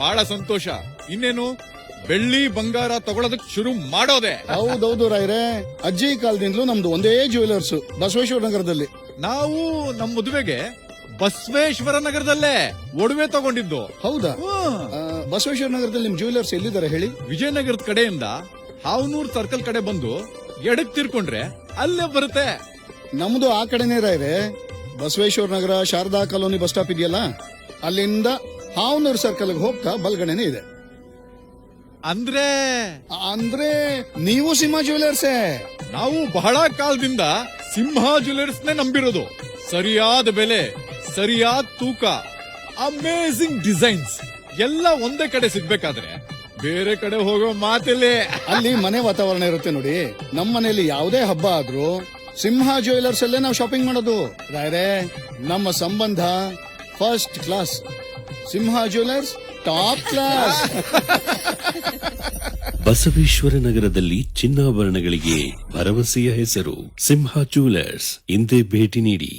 ಬಹಳ ಸಂತೋಷ. ಇನ್ನೇನು ಬೆಳ್ಳಿ ಬಂಗಾರ ತಗೊಳೋದಕ್ ಶುರು ಮಾಡೋದೆ. ಹೌದೌದು ರಾಯ್ರೆ, ಅಜ್ಜಿ ಕಾಲದಿಂದಲೂ ನಮ್ದು ಒಂದೇ ಜ್ಯುವೆಲರ್ಸ್ ಬಸವೇಶ್ವರ ನಗರದಲ್ಲಿ. ನಾವು ನಮ್ಮ ಮದುವೆಗೆ ಬಸವೇಶ್ವರ ನಗರದಲ್ಲೇ ಒಡವೆ ತಗೊಂಡಿದ್ದು. ಹೌದಾ? ಬಸವೇಶ್ವರ ನಗರದಲ್ಲಿ ನಿಮ್ ಜ್ಯುವೆಲರ್ಸ್ ಎಲ್ಲಿದ್ದಾರೆ ಹೇಳಿ? ವಿಜಯನಗರದ ಕಡೆಯಿಂದ ಹಾವನೂರ್ ಸರ್ಕಲ್ ಕಡೆ ಬಂದು ಎಡಕ್ ತಿರ್ಕೊಂಡ್ರೆ ಅಲ್ಲೇ ಬರುತ್ತೆ. ನಮ್ದು ಆ ಕಡೆನೇ ರಾಯ್ರೆ. Basaveshwara Nagar Sharada colony bus stop ಇದೆಯಲ್ಲ, ಅಲ್ಲಿಂದ ಹಾವನೂರ್ ಸರ್ಕಲ್ ಹೋಗ್ತಾ ಬಲ್ಗಡೆನೆ ಇದೆ. ಅಂದ್ರೆ ನೀವು ಸಿಂಹ ಜ್ಯುವೆಲರ್ಸೇ? ನಾವು ಬಹಳ ಕಾಲದಿಂದ ಸಿಂಹ ಜ್ಯುವೆಲರ್ಸ್ನೇ ನಂಬಿರೋದು. ಸರಿಯಾದ ಬೆಲೆ, ಸರಿಯಾದ ತೂಕ, ಅಮೇಜಿಂಗ್ ಡಿಸೈನ್ಸ್ ಎಲ್ಲ ಒಂದೇ ಕಡೆ ಸಿಗ್ಬೇಕಾದ್ರೆ ಬೇರೆ ಕಡೆ ಹೋಗೋ ಮಾತಿಲ್ಲ. ಅಲ್ಲಿ ಮನೆ ವಾತಾವರಣ ಇರುತ್ತೆ ನೋಡಿ. ನಮ್ಮ ಮನೆಯಲ್ಲಿ ಯಾವುದೇ ಹಬ್ಬ ಆದ್ರೂ ಸಿಂಹ ಜ್ಯುವೆಲರ್ಸ್ ಅಲ್ಲೇ ನಾವು ಶಾಪಿಂಗ್ ಮಾಡೋದು. ರಾಯ್ರೆ, ನಮ್ಮ ಸಂಬಂಧ ಫಸ್ಟ್ ಕ್ಲಾಸ್. ಸಿಂಹ ಜ್ಯುವೆಲರ್ಸ್ ಟಾಪ್ ಕ್ಲಾಸ್. ಬಸವೇಶ್ವರ ನಗರದಲ್ಲಿ ಚಿನ್ನಾಭರಣಗಳಿಗೆ ಭರವಸೆಯ ಹೆಸರು ಸಿಂಹ ಜ್ಯುವೆಲರ್ಸ್. ಇಂದೇ ಭೇಟಿ ನೀಡಿ.